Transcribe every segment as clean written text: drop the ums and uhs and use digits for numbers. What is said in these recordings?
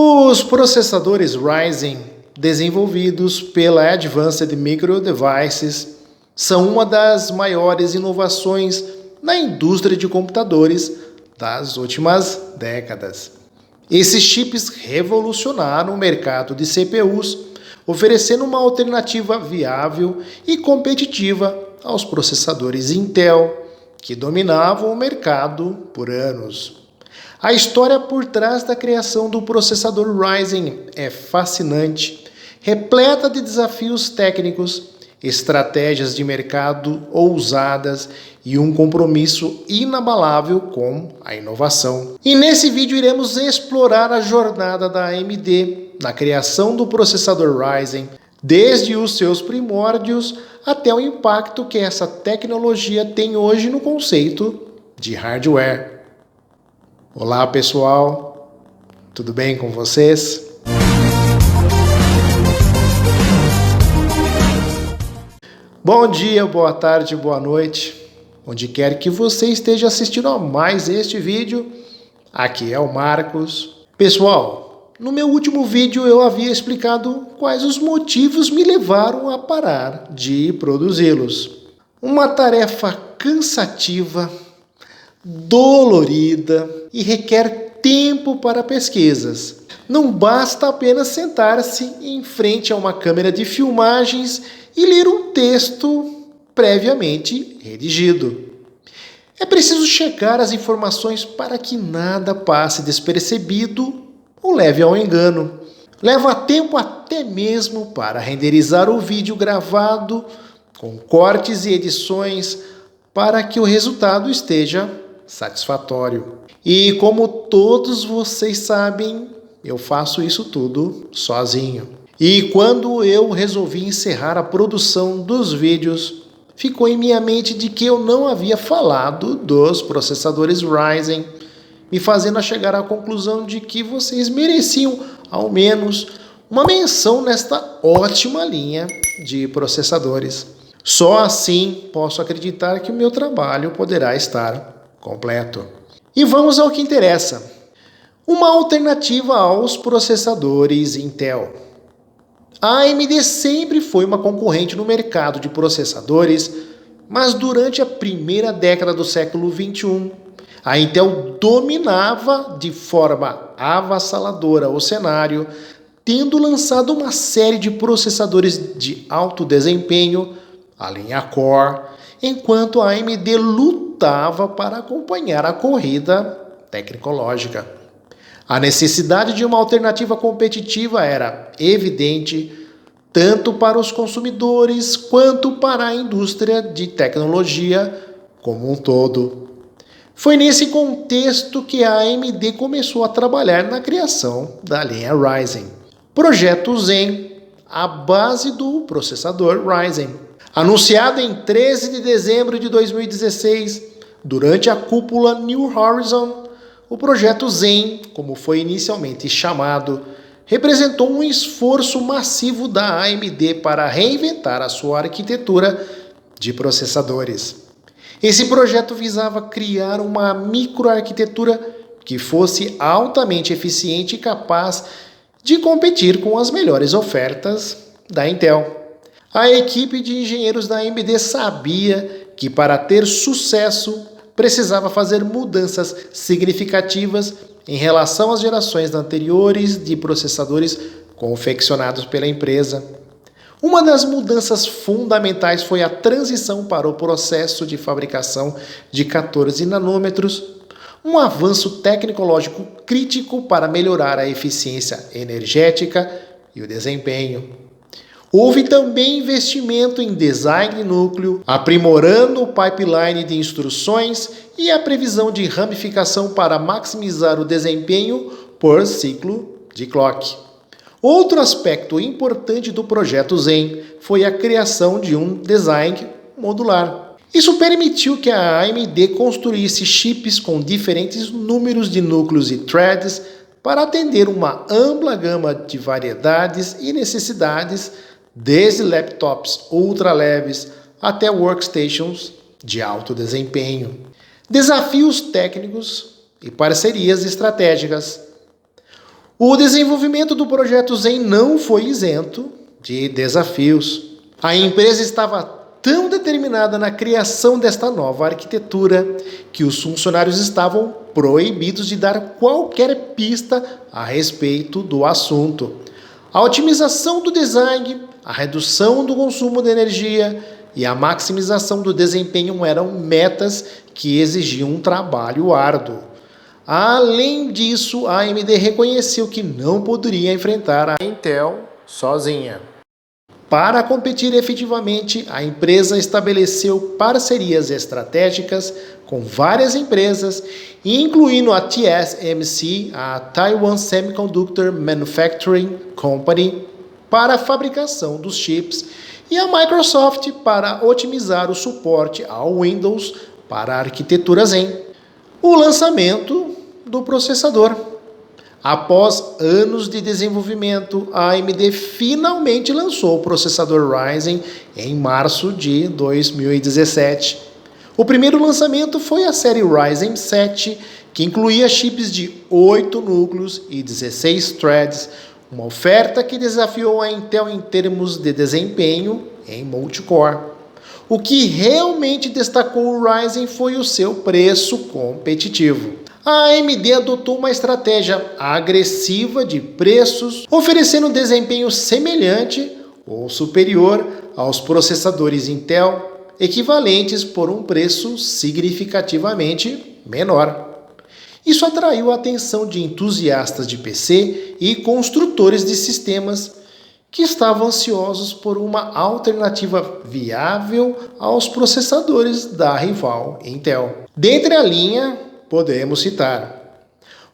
Os processadores Ryzen, desenvolvidos pela Advanced Micro Devices, são uma das maiores inovações na indústria de computadores das últimas décadas. Esses chips revolucionaram o mercado de CPUs, oferecendo uma alternativa viável e competitiva aos processadores Intel, que dominavam o mercado por anos. A história por trás da criação do processador Ryzen é fascinante, repleta de desafios técnicos, estratégias de mercado ousadas e um compromisso inabalável com a inovação. E nesse vídeo iremos explorar a jornada da AMD na criação do processador Ryzen, desde os seus primórdios até o impacto que essa tecnologia tem hoje no conceito de hardware. Olá pessoal, tudo bem com vocês? Bom dia, boa tarde, boa noite, onde quer que você esteja assistindo a mais este vídeo, aqui é o Marcos. Pessoal, no meu último vídeo eu havia explicado quais os motivos me levaram a parar de produzi-los. Uma tarefa cansativa, dolorida e requer tempo para pesquisas. Não basta apenas sentar-se em frente a uma câmera de filmagens e ler um texto previamente redigido. É preciso checar as informações para que nada passe despercebido ou leve ao engano. Leva tempo até mesmo para renderizar o vídeo gravado, com cortes e edições, para que o resultado esteja satisfatório. E como todos vocês sabem, eu faço isso tudo sozinho. E quando eu resolvi encerrar a produção dos vídeos, ficou em minha mente de que eu não havia falado dos processadores Ryzen, me fazendo chegar à conclusão de que vocês mereciam, ao menos, uma menção nesta ótima linha de processadores. Só assim posso acreditar que o meu trabalho poderá estar completo. E vamos ao que interessa. Uma alternativa aos processadores Intel. A AMD sempre foi uma concorrente no mercado de processadores, mas durante a primeira década do século XXI, a Intel dominava de forma avassaladora o cenário, tendo lançado uma série de processadores de alto desempenho, a linha Core, enquanto a AMD lutava para acompanhar a corrida tecnológica. A necessidade de uma alternativa competitiva era evidente tanto para os consumidores quanto para a indústria de tecnologia como um todo. Foi nesse contexto que a AMD começou a trabalhar na criação da linha Ryzen. Projeto Zen, a base do processador Ryzen. Anunciado em 13 de dezembro de 2016, durante a cúpula New Horizon, o projeto Zen, como foi inicialmente chamado, representou um esforço massivo da AMD para reinventar a sua arquitetura de processadores. Esse projeto visava criar uma microarquitetura que fosse altamente eficiente e capaz de competir com as melhores ofertas da Intel. A equipe de engenheiros da AMD sabia que para ter sucesso precisava fazer mudanças significativas em relação às gerações anteriores de processadores confeccionados pela empresa. Uma das mudanças fundamentais foi a transição para o processo de fabricação de 14 nanômetros, um avanço tecnológico crítico para melhorar a eficiência energética e o desempenho. Houve também investimento em design de núcleo, aprimorando o pipeline de instruções e a previsão de ramificação para maximizar o desempenho por ciclo de clock. Outro aspecto importante do projeto Zen foi a criação de um design modular. Isso permitiu que a AMD construísse chips com diferentes números de núcleos e threads para atender uma ampla gama de variedades e necessidades, desde laptops ultra leves até workstations de alto desempenho. Desafios técnicos e parcerias estratégicas. O desenvolvimento do projeto Zen não foi isento de desafios. A empresa estava tão determinada na criação desta nova arquitetura que os funcionários estavam proibidos de dar qualquer pista a respeito do assunto. A otimização do design, a redução do consumo de energia e a maximização do desempenho eram metas que exigiam um trabalho árduo. Além disso, a AMD reconheceu que não poderia enfrentar a Intel sozinha. Para competir efetivamente, a empresa estabeleceu parcerias estratégicas com várias empresas, incluindo a TSMC, a Taiwan Semiconductor Manufacturing Company, para a fabricação dos chips, e a Microsoft para otimizar o suporte ao Windows para a arquitetura Zen. O lançamento do processador. Após anos de desenvolvimento, a AMD finalmente lançou o processador Ryzen em março de 2017. O primeiro lançamento foi a série Ryzen 7, que incluía chips de 8 núcleos e 16 threads, uma oferta que desafiou a Intel em termos de desempenho em multicore. O que realmente destacou o Ryzen foi o seu preço competitivo. A AMD adotou uma estratégia agressiva de preços, oferecendo desempenho semelhante ou superior aos processadores Intel, equivalentes por um preço significativamente menor. Isso atraiu a atenção de entusiastas de PC e construtores de sistemas que estavam ansiosos por uma alternativa viável aos processadores da rival Intel. Dentre a linha, podemos citar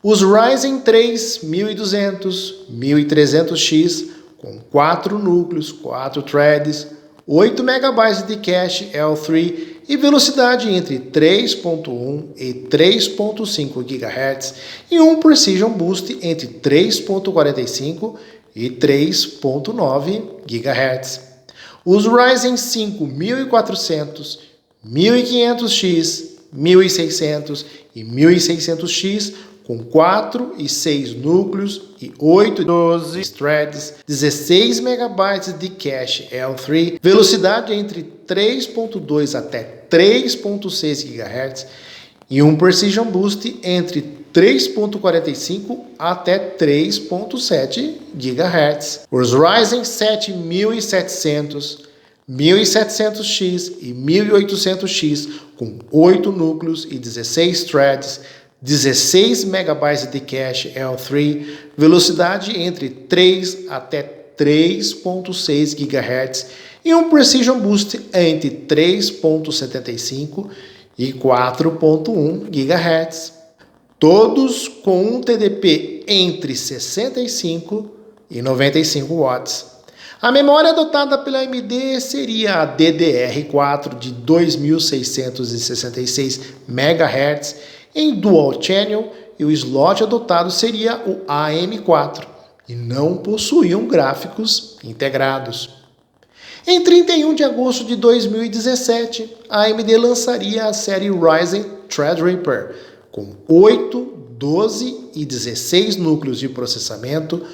os Ryzen 3 1200, 1300X com 4 núcleos, 4 threads, 8 MB de cache L3 e velocidade entre 3.1 e 3.5 GHz e um Precision Boost entre 3.45 e 3.9 GHz. Os Ryzen 5 1400, 1500X, 1600 e 1600X com 4 e 6 núcleos e 8 e 12 threads, 16 MB de cache L3, velocidade entre 3.2 até 3.6 GHz e um Precision Boost entre 3.45 até 3.7 GHz. Os Ryzen 7 1700, 1700X e 1800X com 8 núcleos e 16 threads, 16 MB de cache L3, velocidade entre 3 até 3.6 GHz e um Precision Boost entre 3.75 e 4.1 GHz. Todos com um TDP entre 65 e 95 watts. A memória adotada pela AMD seria a DDR4 de 2666 MHz em Dual Channel e o slot adotado seria o AM4 e não possuíam gráficos integrados. Em 31 de agosto de 2017, a AMD lançaria a série Ryzen Threadripper com 8, 12 e 16 núcleos de processamento,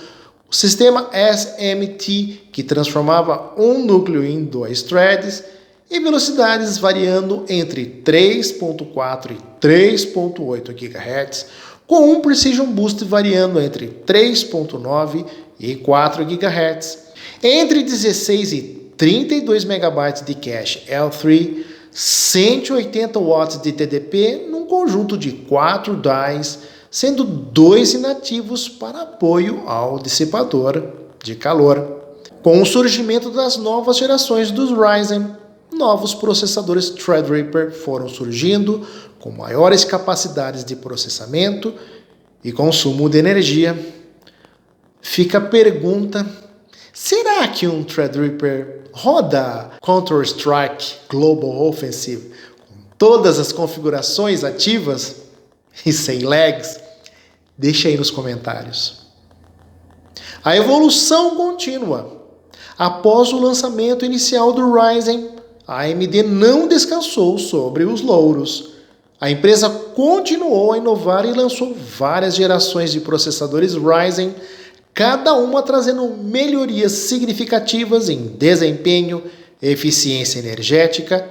o sistema SMT, que transformava um núcleo em 2 threads, e velocidades variando entre 3.4 e 3.8 GHz, com um Precision Boost variando entre 3.9 e 4 GHz. Entre 16 e 32 MB de cache L3, 180 watts de TDP num conjunto de 4 dies, sendo 2 inativos para apoio ao dissipador de calor. Com o surgimento das novas gerações dos Ryzen, novos processadores Threadripper foram surgindo com maiores capacidades de processamento e consumo de energia. Fica a pergunta: será que um Threadripper roda Counter-Strike Global Offensive com todas as configurações ativas e sem lags? Deixa aí nos comentários. A evolução contínua. Após o lançamento inicial do Ryzen, a AMD não descansou sobre os louros. A empresa continuou a inovar e lançou várias gerações de processadores Ryzen, cada uma trazendo melhorias significativas em desempenho, eficiência energética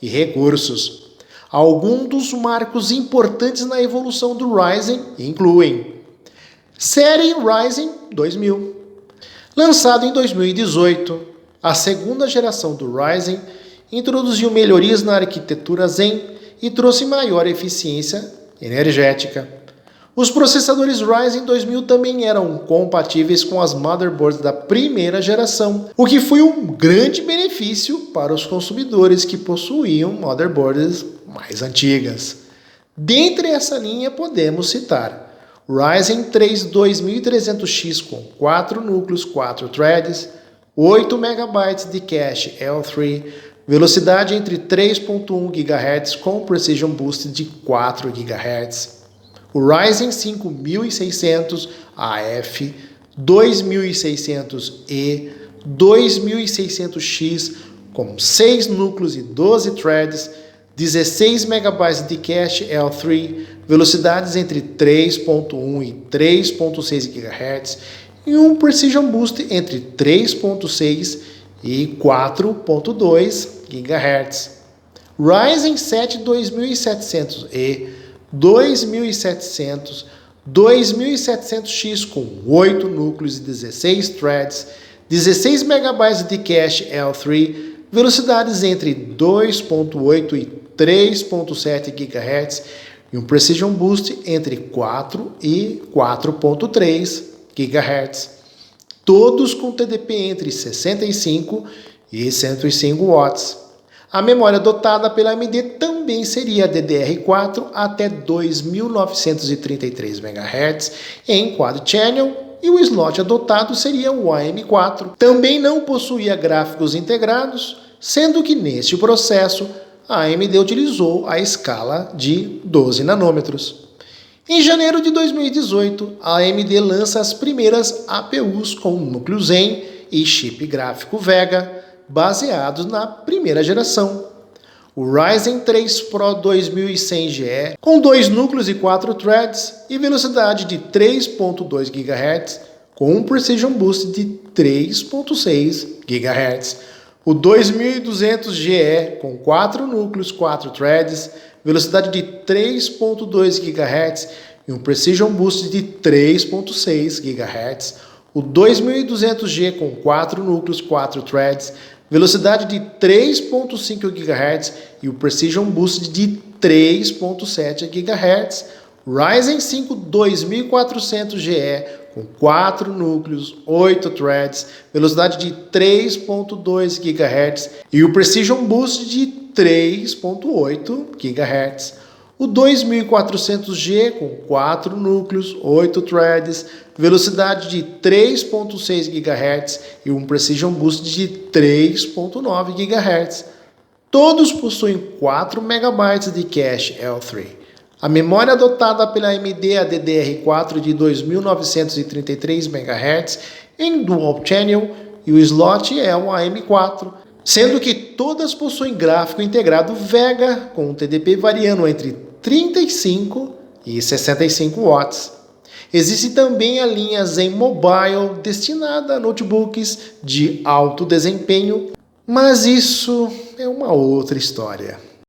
e recursos. Alguns dos marcos importantes na evolução do Ryzen incluem série Ryzen 2000. Lançado em 2018, a segunda geração do Ryzen introduziu melhorias na arquitetura Zen e trouxe maior eficiência energética. Os processadores Ryzen 2000 também eram compatíveis com as motherboards da primeira geração, o que foi um grande benefício para os consumidores que possuíam motherboards mais antigas. Dentre essa linha podemos citar Ryzen 3 2300X com 4 núcleos, 4 threads, 8 MB de cache L3, velocidade entre 3.1 GHz com Precision Boost de 4 GHz. O Ryzen 5600 AF, 2600E, 2600X com 6 núcleos e 12 threads, 16 MB de cache L3, velocidades entre 3.1 e 3.6 GHz e um Precision Boost entre 3.6 e 4.2 GHz. Ryzen 7 2700E, 2700, 2700X com 8 núcleos e 16 threads, 16 MB de cache L3, velocidades entre 2.8 e 3.7 GHz e um Precision Boost entre 4 e 4.3 GHz. Todos com TDP entre 65 e 105 watts. A memória adotada pela AMD também seria a DDR4 até 2933 MHz em Quad Channel e o slot adotado seria o AM4. Também não possuía gráficos integrados, sendo que neste processo a AMD utilizou a escala de 12 nanômetros. Em janeiro de 2018, a AMD lança as primeiras APUs com núcleo Zen e chip gráfico Vega, baseados na primeira geração. O Ryzen 3 Pro 2100GE, com 2 núcleos e 4 threads e velocidade de 3.2 GHz, com um Precision Boost de 3.6 GHz. O 2200GE, com 4 núcleos, 4 threads, velocidade de 3.2 GHz e um Precision Boost de 3.6 GHz. O 2200G com 4 núcleos, 4 threads, velocidade de 3.5 GHz e o Precision Boost de 3.7 GHz. Ryzen 5 2400GE com 4 núcleos, 8 threads, velocidade de 3.2 GHz e o Precision Boost de 3.8 GHz. O 2400G com 4 núcleos, 8 threads, velocidade de 3.6 GHz e um Precision Boost de 3.9 GHz. Todos possuem 4 MB de cache L3. A memória adotada pela AMD é a DDR4 de 2933 MHz em Dual Channel e o slot é o AM4, sendo que todas possuem gráfico integrado Vega com um TDP variando entre 35 e 65 watts. Existe também a linha Zen Mobile destinada a notebooks de alto desempenho, mas isso é uma outra história.